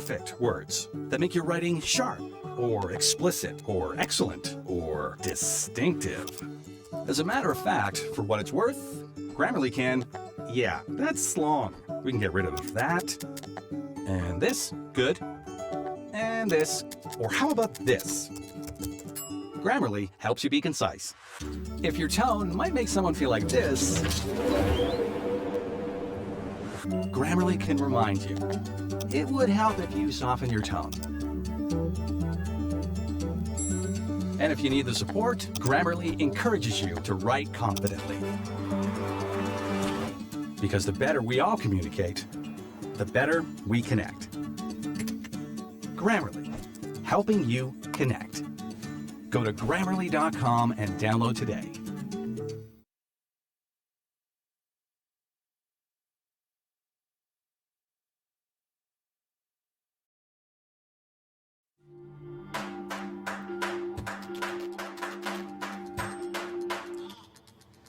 perfect words that make your writing sharp, or explicit, or excellent, or distinctive. As a matter of fact, for what it's worth, Grammarly can, yeah, that's long. We can get rid of that, and this, good, and this, or how about this? Grammarly helps you be concise. If your tone might make someone feel like this, Grammarly can remind you. It would help if you soften your tone. And if you need the support, Grammarly encourages you to write confidently. Because the better we all communicate, the better we connect. Grammarly, helping you connect. Go to Grammarly.com and download today.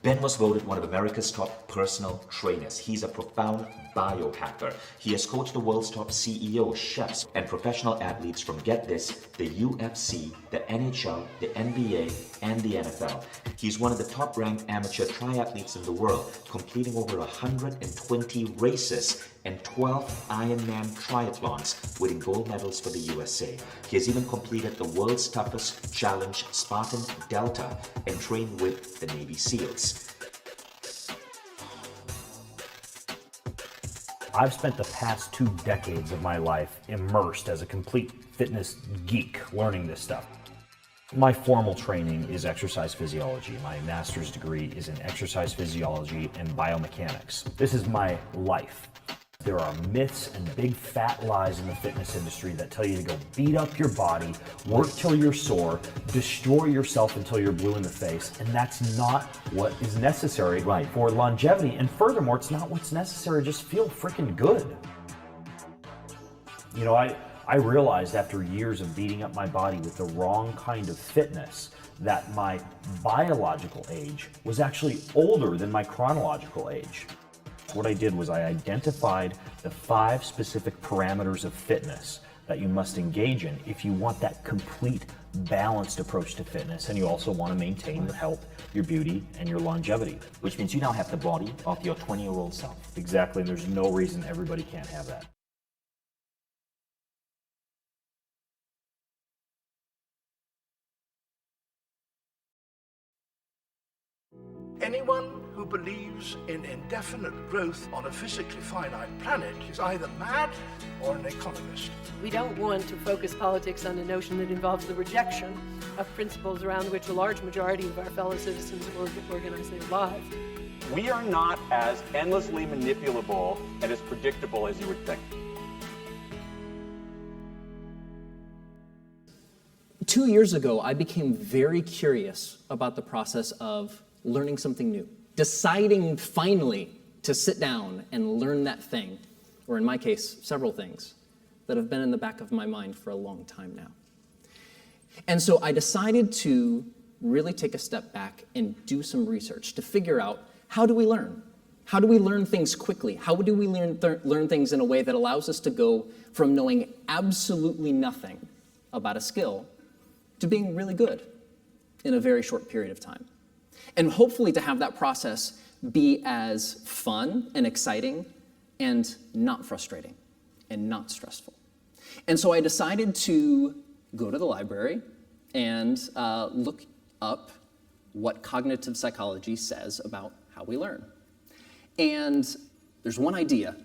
Ben was voted one of America's top personal trainers. He's a profound biohacker. He has coached the world's top CEOs, chefs, and professional athletes from, get this, the UFC, the NHL, the NBA, and the NFL. He's one of the top-ranked amateur triathletes in the world, completing over 120 races and 12 Ironman triathlons, winning gold medals for the USA. He has even completed the world's toughest challenge, Spartan Delta, and trained with the Navy SEALs. I've spent the past 2 decades of my life immersed as a complete fitness geek learning this stuff. My formal training is exercise physiology. My master's degree is in exercise physiology and biomechanics. This is my life. There are myths and big fat lies in the fitness industry that tell you to go beat up your body, work till you're sore, destroy yourself until you're blue in the face, and that's not what is necessary for longevity. And furthermore, it's not what's necessary. Just feel freaking good. You know, I realized after years of beating up my body with the wrong kind of fitness that my biological age was actually older than my chronological age. What I did was I identified the 5 specific parameters of fitness that you must engage in if you want that complete, balanced approach to fitness, and you also want to maintain your health, your beauty, and your longevity. Which means you now have the body of your 20-year-old self. Exactly, and there's no reason everybody can't have that. Anyone who believes in indefinite growth on a physically finite planet is either mad or an economist. We don't want to focus politics on a notion that involves the rejection of principles around which a large majority of our fellow citizens organize their lives. We are not as endlessly manipulable and as predictable as you would think. 2 years ago, I became very curious about the process of learning something new, deciding finally to sit down and learn that thing, or in my case, several things, that have been in the back of my mind for a long time now. And so I decided to really take a step back and do some research to figure out, how do we learn? How do we learn things quickly? How do we learn things in a way that allows us to go from knowing absolutely nothing about a skill to being really good in a very short period of time? And hopefully to have that process be as fun and exciting and not frustrating and not stressful. And so I decided to go to the library and look up what cognitive psychology says about how we learn. And there's one idea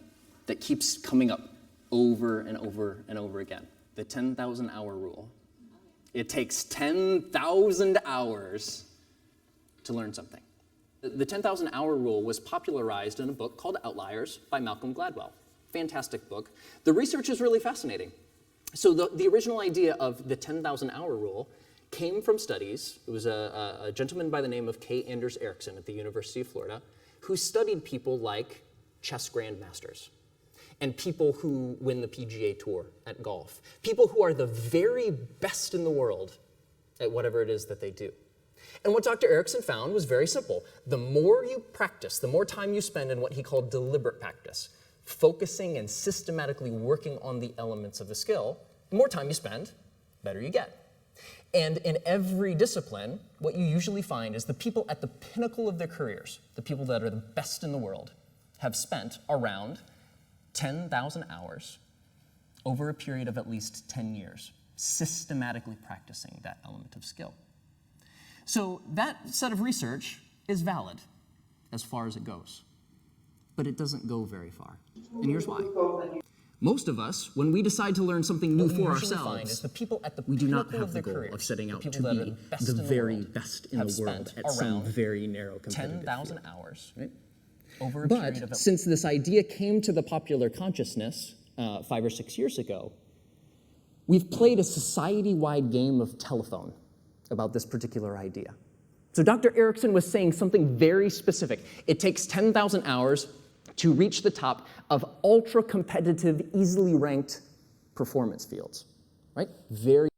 that keeps coming up over and over and over again, the 10,000 hour rule. It takes 10,000 hours to learn something. The 10,000 hour rule was popularized in a book called Outliers by Malcolm Gladwell. Fantastic book. The research is really fascinating. So the original idea of the 10,000 hour rule came from studies. It was a gentleman by the name of K. Anders Ericsson at the University of Florida who studied people like chess grandmasters and people who win the PGA Tour at golf, people who are the very best in the world at whatever it is that they do. And what Dr. Ericsson found was very simple. The more you practice, the more time you spend in what he called deliberate practice, focusing and systematically working on the elements of the skill, the more time you spend, better you get. And in every discipline, what you usually find is the people at the pinnacle of their careers, the people that are the best in the world, have spent around 10,000 hours over a period of at least 10 years, systematically practicing that element of skill. So that set of research is valid as far as it goes, but it doesn't go very far. And here's why. Most of us, when we decide to learn something new for ourselves, we do not have the goal of setting out to be the very best in the world at some very narrow competitive 10,000 hours over a period of... But since this idea came to the popular consciousness 5 or 6 years ago, we've played a society-wide game of telephone about this particular idea. So Dr. Erickson was saying something very specific. It takes 10,000 hours to reach the top of ultra-competitive, easily ranked performance fields, right? Very